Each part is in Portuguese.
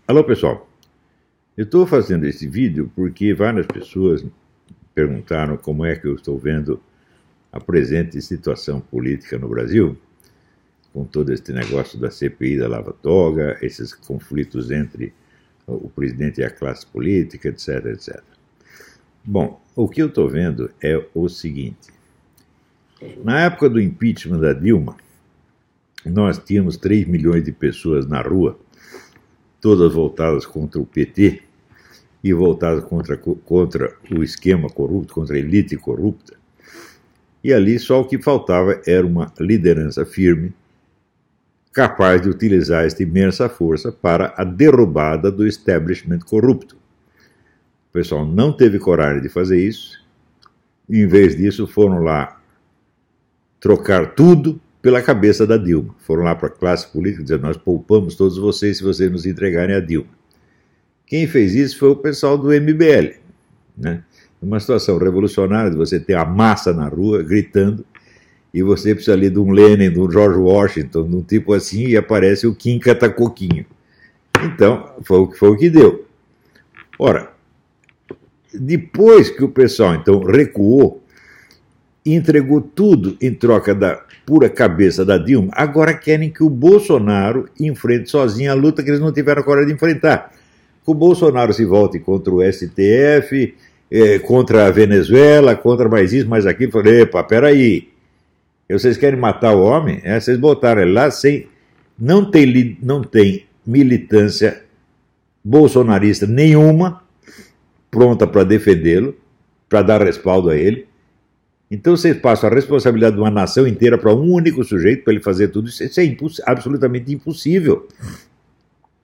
Alô, pessoal. Eu estou fazendo esse vídeo porque várias pessoas perguntaram como é que eu estou vendo a presente situação política no Brasil, com todo este negócio da CPI da Lava Toga, esses conflitos entre o presidente e a classe política, etc, etc. Bom, o que eu estou vendo é o seguinte. Na época do impeachment da Dilma, nós tínhamos 3 milhões de pessoas na rua, todas voltadas contra o PT e voltadas contra o esquema corrupto, contra a elite corrupta. E ali só o que faltava era uma liderança firme, capaz de utilizar esta imensa força para a derrubada do establishment corrupto. O pessoal não teve coragem de fazer isso, e em vez disso foram lá trocar tudo pela cabeça da Dilma. Foram lá para a classe política dizer: nós poupamos todos vocês se vocês nos entregarem a Dilma. Quem fez isso foi o pessoal do MBL, né? Uma situação revolucionária de você ter a massa na rua gritando, e você precisa ali de um Lenin, de um George Washington, de um tipo assim, e aparece o Kim Catacoquinho. Então, foi o que deu. Ora, depois que o pessoal então recuou e entregou tudo em troca da pura cabeça da Dilma, agora querem que o Bolsonaro enfrente sozinho a luta que eles não tiveram coragem de enfrentar. Que o Bolsonaro se volte contra o STF, contra a Venezuela, contra mais isso, mais aquilo. Falei: epa, peraí, vocês querem matar o homem? Vocês botaram ele lá sem... Não tem militância bolsonarista nenhuma pronta para defendê-lo, para dar respaldo a ele. Então vocês passam a responsabilidade de uma nação inteira para um único sujeito, para ele fazer tudo isso. Isso é absolutamente impossível.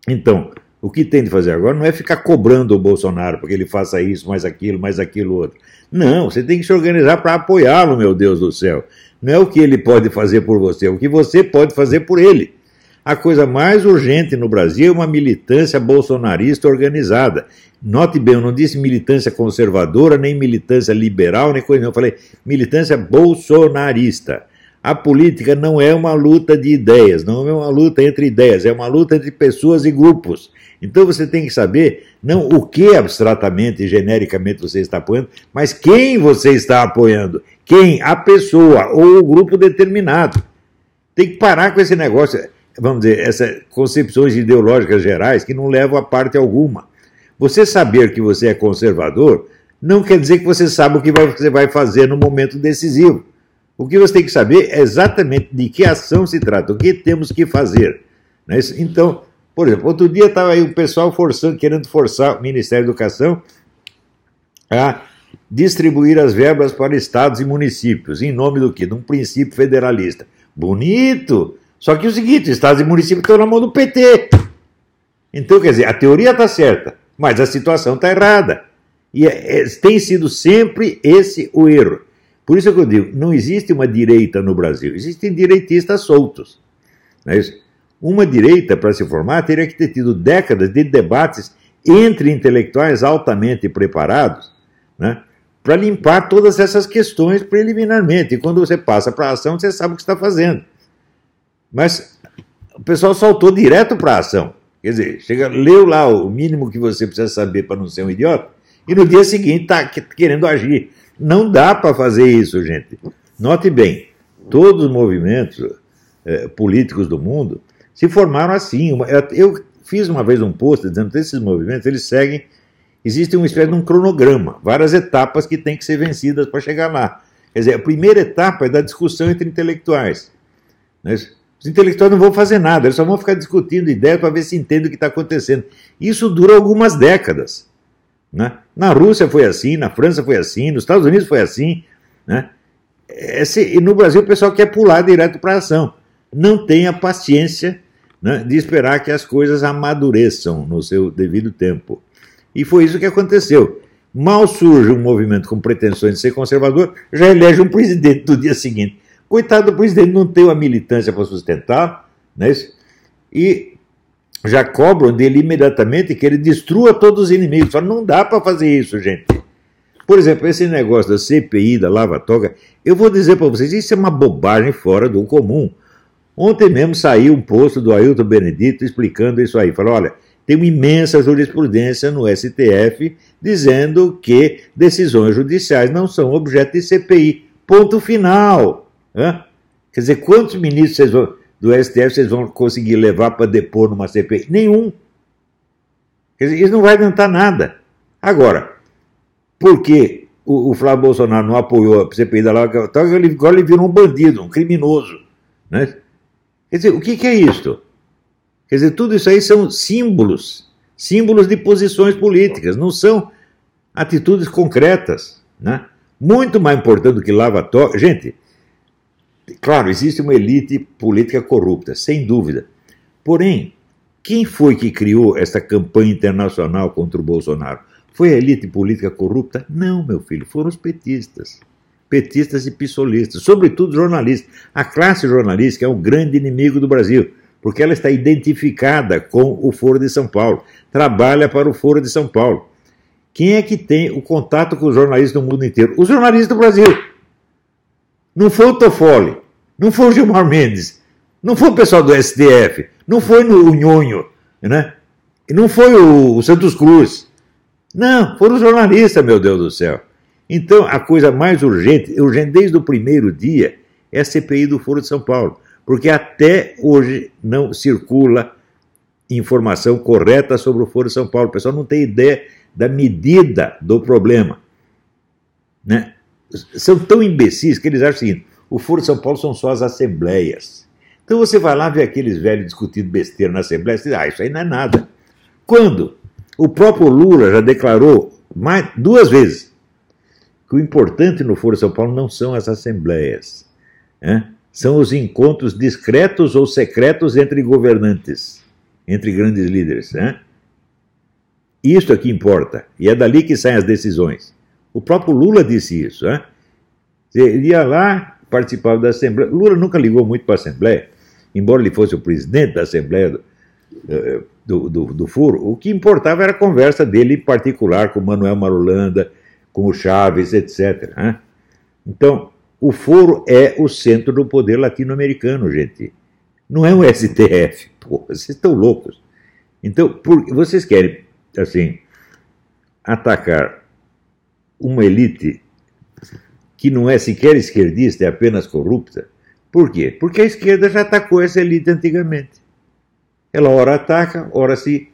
Então, o que tem de fazer agora não é ficar cobrando o Bolsonaro porque ele faça isso, mais aquilo outro. Não, você tem que se organizar para apoiá-lo, meu Deus do céu. Não é o que ele pode fazer por você, é o que você pode fazer por ele. A coisa mais urgente no Brasil é uma militância bolsonarista organizada. Note bem, eu não disse militância conservadora, nem militância liberal, nem coisa nenhuma. Eu falei militância bolsonarista. A política não é uma luta de ideias, não é uma luta entre ideias, é uma luta entre pessoas e grupos. Então você tem que saber, não o que abstratamente e genericamente você está apoiando, mas quem você está apoiando. Quem? A pessoa ou o grupo determinado. Tem que parar com esse negócio, vamos dizer, essas concepções ideológicas gerais que não levam a parte alguma. Você saber que você é conservador não quer dizer que você sabe o que você vai fazer no momento decisivo. O que você tem que saber é exatamente de que ação se trata, o que temos que fazer. Então, por exemplo, outro dia estava aí o pessoal querendo forçar o Ministério da Educação a distribuir as verbas para estados e municípios, em nome do quê? De um princípio federalista. Bonito! Só que é o seguinte, estados e municípios estão na mão do PT. Então, quer dizer, a teoria está certa, mas a situação está errada. E tem sido sempre esse o erro. Por isso que eu digo, não existe uma direita no Brasil, existem direitistas soltos. Não é isso? Uma direita, para se formar, teria que ter tido décadas de debates entre intelectuais altamente preparados, né, para limpar todas essas questões preliminarmente. E quando você passa para a ação, você sabe o que está fazendo. Mas o pessoal saltou direto para a ação. Quer dizer, leu lá o mínimo que você precisa saber para não ser um idiota, e no dia seguinte está querendo agir. Não dá para fazer isso, gente. Note bem, todos os movimentos políticos do mundo se formaram assim. Eu fiz uma vez um post dizendo que esses movimentos, eles seguem, existe uma espécie de um cronograma, várias etapas que têm que ser vencidas para chegar lá. Quer dizer, a primeira etapa é da discussão entre intelectuais. Os intelectuais não vão fazer nada, eles só vão ficar discutindo ideias para ver se entendem o que está acontecendo. Isso dura algumas décadas. Né? Na Rússia foi assim, na França foi assim, nos Estados Unidos foi assim. Né? E no Brasil o pessoal quer pular direto para a ação. Não tem a paciência, né, de esperar que as coisas amadureçam no seu devido tempo. E foi isso que aconteceu. Mal surge um movimento com pretensões de ser conservador, já elege um presidente no dia seguinte. Coitado do presidente, não tem uma militância para sustentar, né? E já cobram dele imediatamente que ele destrua todos os inimigos. Só não dá para fazer isso, gente. Por exemplo, esse negócio da CPI, da Lava Toga, eu vou dizer para vocês, isso é uma bobagem fora do comum. Ontem mesmo saiu um post do Ailton Benedito explicando isso aí. Falou: olha, tem uma imensa jurisprudência no STF dizendo que decisões judiciais não são objeto de CPI. Ponto final. Quer dizer, quantos ministros do STF vocês vão conseguir levar para depor numa CPI? Nenhum. Quer dizer, isso não vai adiantar nada. Agora, por que o Flávio Bolsonaro não apoiou a CPI da Lava Jato? Agora ele virou um bandido, um criminoso. Né? Quer dizer, o que é isto? Quer dizer, tudo isso aí são símbolos de posições políticas, não são atitudes concretas. Né? Muito mais importante do que lavatório. Gente, claro, existe uma elite política corrupta, sem dúvida. Porém, quem foi que criou essa campanha internacional contra o Bolsonaro? Foi a elite política corrupta? Não, meu filho, foram os petistas. Petistas e pissolistas, sobretudo jornalistas. A classe jornalística é um grande inimigo do Brasil, porque ela está identificada com o Foro de São Paulo, trabalha para o Foro de São Paulo. Quem é que tem o contato com os jornalistas do mundo inteiro? Os jornalistas do Brasil. Não foi o Toffoli, não foi o Gilmar Mendes, não foi o pessoal do STF, não foi o Nhonho, né? Não foi o Santos Cruz. Não, foram os jornalistas, meu Deus do céu. Então, a coisa mais urgente desde o primeiro dia, é a CPI do Foro de São Paulo, porque até hoje não circula informação correta sobre o Foro de São Paulo. O pessoal não tem ideia da medida do problema. Né? São tão imbecis que eles acham o seguinte: o Foro de São Paulo são só as assembleias. Então você vai lá ver aqueles velhos discutindo besteira na Assembleia e diz, isso aí não é nada. Quando o próprio Lula já declarou duas vezes que o importante no Foro de São Paulo não são as assembleias, são os encontros discretos ou secretos entre governantes, entre grandes líderes. Isso é que importa, e é dali que saem as decisões. O próprio Lula disse isso. Ele ia lá, participava da Assembleia. Lula nunca ligou muito para a Assembleia, embora ele fosse o presidente da Assembleia do Foro. O que importava era a conversa dele em particular com o Manuel Marulanda, com o Chaves, etc. Então, o Foro é o centro do poder latino-americano, gente. Não é um STF. Pô, vocês estão loucos. Então, vocês querem, assim, atacar uma elite que não é sequer esquerdista, é apenas corrupta. Por quê? Porque a esquerda já atacou essa elite antigamente. Ela ora ataca, ora se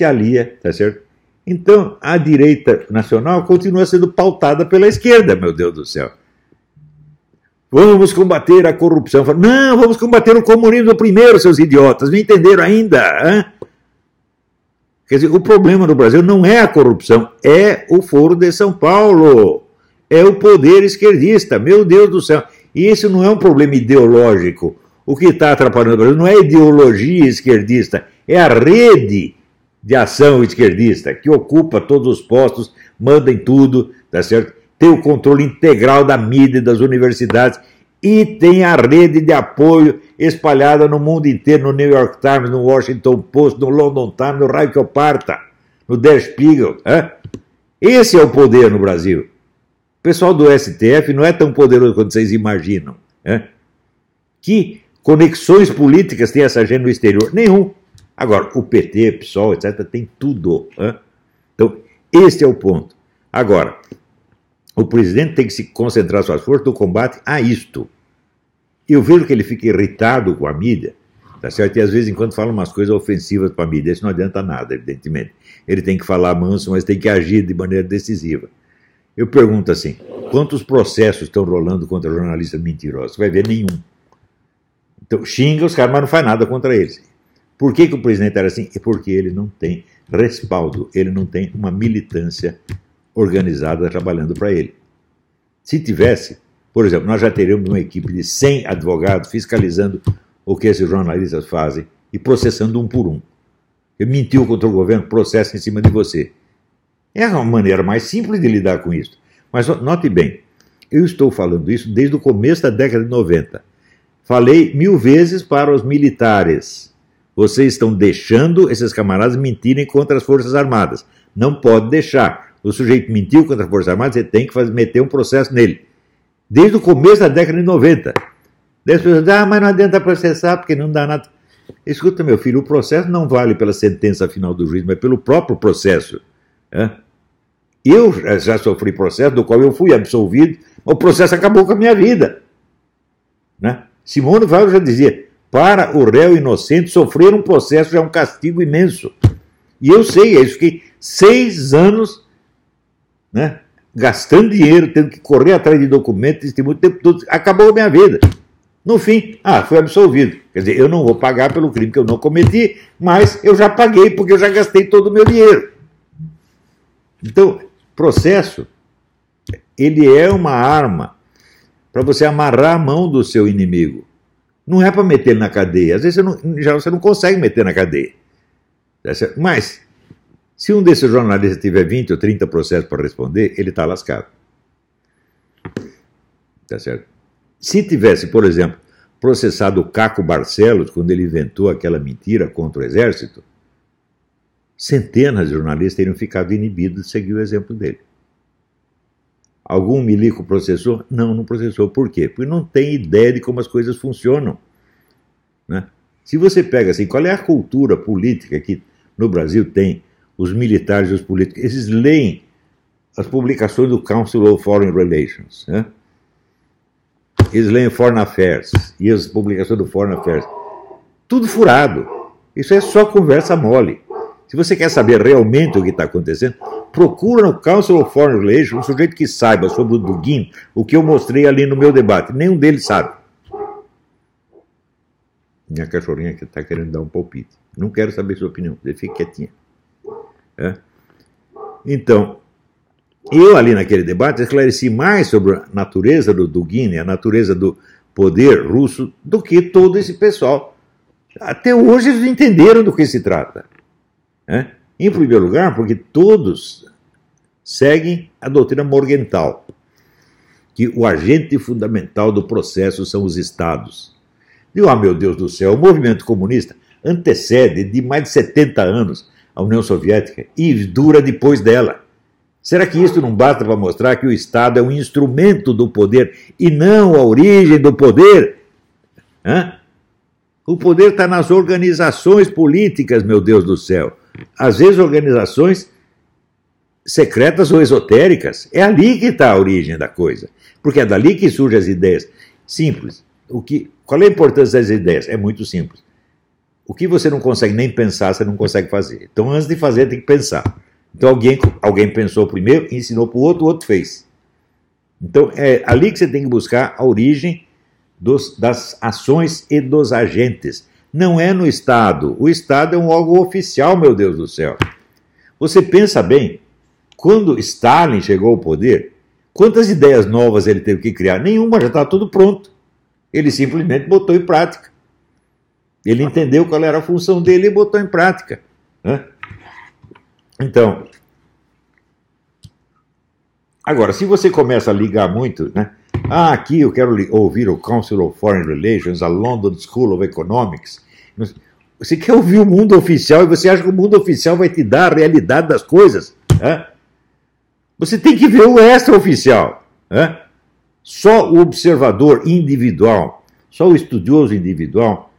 alia, tá certo? Então, a direita nacional continua sendo pautada pela esquerda, meu Deus do céu. Vamos combater a corrupção. Não, vamos combater o comunismo primeiro, seus idiotas. Não entenderam ainda? Quer dizer, o problema no Brasil não é a corrupção, é o Foro de São Paulo. É o poder esquerdista, meu Deus do céu. E isso não é um problema ideológico. O que está atrapalhando o Brasil não é a ideologia esquerdista, é a rede de ação esquerdista, que ocupa todos os postos, manda em tudo, tá certo? Tem o controle integral da mídia e das universidades e tem a rede de apoio espalhada no mundo inteiro, no New York Times, no Washington Post, no London Times, no raio que eu parta, no Der Spiegel. Esse é o poder no Brasil. O pessoal do STF não é tão poderoso quanto vocês imaginam. Que conexões políticas tem essa gente no exterior? Nenhum. Agora, o PT, PSOL, etc., tem tudo. Então, esse é o ponto. Agora, o presidente tem que se concentrar suas forças no combate a isto. Eu vejo que ele fica irritado com a mídia, tá certo? E às vezes, enquanto fala umas coisas ofensivas para a mídia, isso não adianta nada, evidentemente. Ele tem que falar manso, mas tem que agir de maneira decisiva. Eu pergunto assim, quantos processos estão rolando contra jornalistas mentirosos? Você vai ver nenhum. Então, xinga os caras, mas não faz nada contra eles. Por que o presidente era assim? É porque ele não tem respaldo, ele não tem uma militância organizada trabalhando para ele. Se tivesse, por exemplo, nós já teríamos uma equipe de 100 advogados fiscalizando o que esses jornalistas fazem e processando um por um. Ele mentiu contra o governo, processa em cima de você. É a maneira mais simples de lidar com isso. Mas note bem, eu estou falando isso desde o começo da década de 90. Falei 1000 vezes para os militares. Vocês estão deixando esses camaradas mentirem contra as Forças Armadas. Não pode deixar. O sujeito mentiu contra as Forças Armadas, você tem que meter um processo nele. Desde o começo da década de 90. Daí as pessoas dizem, mas não adianta processar porque não dá nada. Escuta, meu filho, o processo não vale pela sentença final do juiz, mas pelo próprio processo. Eu já sofri processo do qual eu fui absolvido, o processo acabou com a minha vida. Simone Weil já dizia, para o réu inocente, sofrer um processo já é um castigo imenso. E eu sei, eu fiquei 6 anos gastando dinheiro, tendo que correr atrás de documentos, testemunho, o tempo todo, acabou a minha vida. No fim, fui absolvido. Quer dizer, eu não vou pagar pelo crime que eu não cometi, mas eu já paguei porque eu já gastei todo o meu dinheiro. Então, processo, ele é uma arma para você amarrar a mão do seu inimigo. Não é para meter ele na cadeia. Às vezes você não consegue meter na cadeia. Mas, se um desses jornalistas tiver 20 ou 30 processos para responder, ele está lascado. Tá certo? Se tivesse, por exemplo, processado o Caco Barcelos, quando ele inventou aquela mentira contra o Exército, centenas de jornalistas teriam ficado inibidos de seguir o exemplo dele. Algum milico processou? Não processou. Por quê? Porque não tem ideia de como as coisas funcionam. Se você pega assim, qual é a cultura política que no Brasil tem os militares e os políticos? Eles leem as publicações do Council of Foreign Relations. Eles leem Foreign Affairs e as publicações do Foreign Affairs. Tudo furado. Isso é só conversa mole. Se você quer saber realmente o que está acontecendo, procura no Council of Foreign Relations um sujeito que saiba sobre o Dugin o que eu mostrei ali no meu debate. Nenhum deles sabe. Minha cachorrinha que está querendo dar um palpite. Não quero saber sua opinião. Você fique quietinha. Então, eu ali naquele debate esclareci mais sobre a natureza do Dugin, a natureza do poder russo, do que todo esse pessoal. Até hoje eles entenderam do que se trata. Em primeiro lugar, porque todos seguem a doutrina Morgenthau, que o agente fundamental do processo são os estados. E, meu Deus do céu, o movimento comunista antecede de mais de 70 anos a União Soviética e dura depois dela. Será que isso não basta para mostrar que o Estado é um instrumento do poder e não a origem do poder? O poder está nas organizações políticas, meu Deus do céu. Às vezes organizações secretas ou esotéricas. É ali que está a origem da coisa. Porque é dali que surgem as ideias. Simples. Qual é a importância das ideias? É muito simples. O que você não consegue nem pensar, você não consegue fazer. Então, antes de fazer, tem que pensar. Então, alguém pensou primeiro, ensinou para o outro fez. Então, é ali que você tem que buscar a origem das ações e dos agentes. Não é no Estado. O Estado é um órgão oficial, meu Deus do céu. Você pensa bem, quando Stalin chegou ao poder, quantas ideias novas ele teve que criar? Nenhuma, já está tudo pronto. Ele simplesmente botou em prática. Ele entendeu qual era a função dele e botou em prática. Então, agora, se você começa a ligar muito, aqui eu quero ouvir o Council of Foreign Relations, a London School of Economics. Você quer ouvir o mundo oficial e você acha que o mundo oficial vai te dar a realidade das coisas? Você tem que ver o extraoficial. Só o observador individual, só o estudioso individual,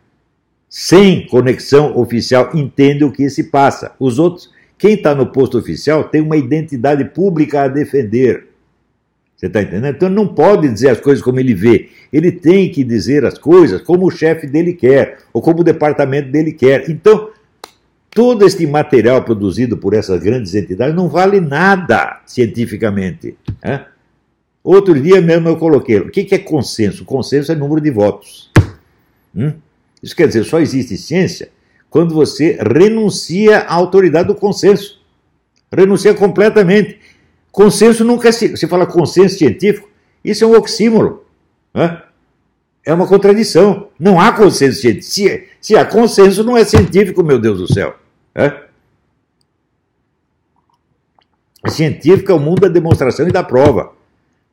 sem conexão oficial, entende o que se passa. Os outros, quem está no posto oficial, tem uma identidade pública a defender. Você está entendendo? Então não pode dizer as coisas como ele vê. Ele tem que dizer as coisas como o chefe dele quer, ou como o departamento dele quer. Então, todo este material produzido por essas grandes entidades não vale nada cientificamente. Outro dia mesmo eu coloquei, o que é consenso? Consenso é número de votos. Isso quer dizer, só existe ciência quando você renuncia à autoridade do consenso. Renuncia completamente. Consenso nunca é... Você fala consenso científico, isso é um oxímoron. É uma contradição. Não há consenso científico. Se há consenso, não é científico, meu Deus do céu. Científico é o mundo da demonstração e da prova,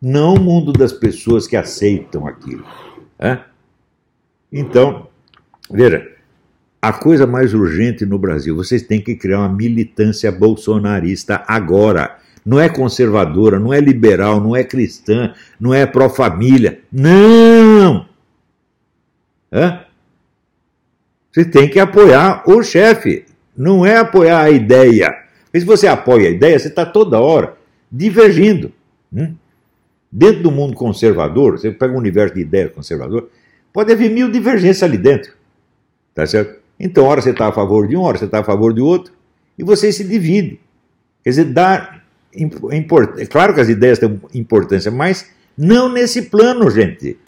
não o mundo das pessoas que aceitam aquilo. Então, veja, a coisa mais urgente no Brasil, vocês têm que criar uma militância bolsonarista agora. Não é conservadora, não é liberal, não é cristã, não é pró-família. Não! Você tem que apoiar o chefe, não é apoiar a ideia. Porque se você apoia a ideia, você está toda hora divergindo. Dentro do mundo conservador, você pega um universo de ideias conservador, pode haver 1000 divergências ali dentro. Tá certo? Então, hora você está a favor de um, hora você está a favor de outro, e você se divide. Quer dizer, é claro que as ideias têm importância, mas não nesse plano, gente.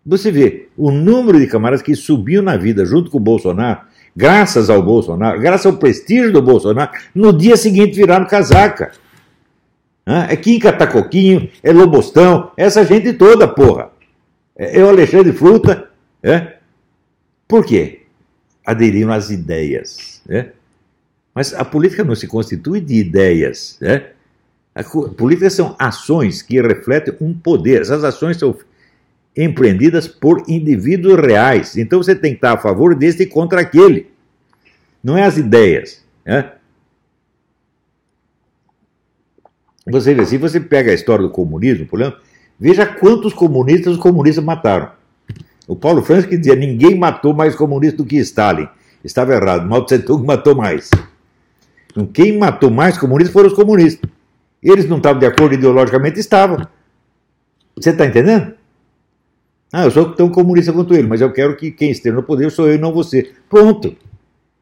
Você vê o número de camaradas que subiu na vida junto com o Bolsonaro, graças ao Bolsonaro, graças ao prestígio do Bolsonaro, no dia seguinte viraram casaca. É Kim Catacoquinho, é Lobostão, essa gente toda, porra. É o Alexandre Fruta. Por quê? Aderiram às ideias. Mas a política não se constitui de ideias. A política são ações que refletem um poder. Essas ações são empreendidas por indivíduos reais. Então você tem que estar a favor deste e contra aquele. Não é as ideias. Você vê, se você pega a história do comunismo, por exemplo, veja quantos comunistas os comunistas mataram. O Paulo Francis que dizia, ninguém matou mais comunista do que Stalin. Estava errado, Mao Tse Tung matou mais. Então, quem matou mais comunistas foram os comunistas. Eles não estavam de acordo ideologicamente, estavam. Você está entendendo? Eu sou tão comunista quanto ele, mas eu quero que quem esteja no poder sou eu e não você. Pronto.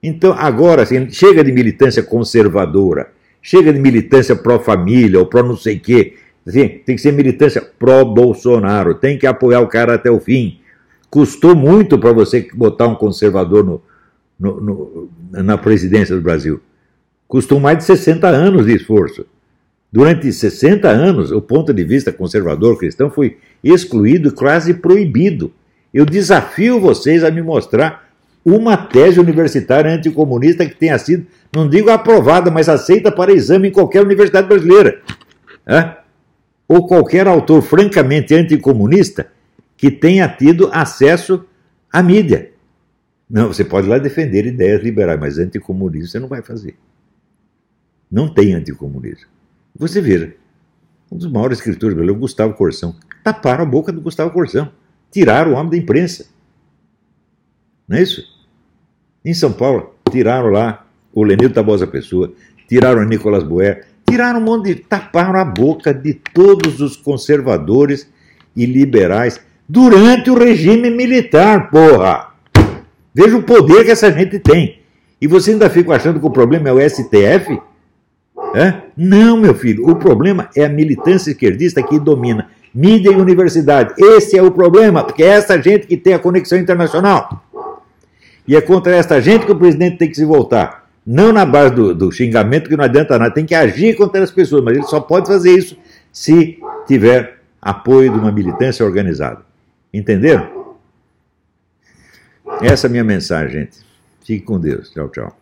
Então, agora, assim, chega de militância conservadora, chega de militância pró-família ou pró não sei o quê. Assim, tem que ser militância pró-Bolsonaro, tem que apoiar o cara até o fim. Custou muito para você botar um conservador na presidência do Brasil. Custou mais de 60 anos de esforço. Durante 60 anos, o ponto de vista conservador cristão foi excluído e quase proibido. Eu desafio vocês a me mostrar uma tese universitária anticomunista que tenha sido, não digo aprovada, mas aceita para exame em qualquer universidade brasileira. Ou qualquer autor francamente anticomunista que tenha tido acesso à mídia. Não, você pode lá defender ideias liberais, mas anticomunismo você não vai fazer. Não tem anticomunismo. Você veja, um dos maiores escritores brasileiros, Gustavo Corsão, taparam a boca do Gustavo Corsão, tiraram o homem da imprensa. Não é isso? Em São Paulo, tiraram lá o Lenildo Tabosa Pessoa, tiraram o Nicolas Boer, tiraram um monte de... taparam a boca de todos os conservadores e liberais durante o regime militar, porra! Veja o poder que essa gente tem. E você ainda fica achando que o problema é o STF? Não, meu filho, o problema é a militância esquerdista que domina mídia e universidade. Esse é o problema, porque é essa gente que tem a conexão internacional. E é contra esta gente que o presidente tem que se voltar. Não na base do xingamento, que não adianta nada. Tem que agir contra as pessoas, mas ele só pode fazer isso se tiver apoio de uma militância organizada. Entenderam? Essa é a minha mensagem, gente. Fique com Deus. Tchau, tchau.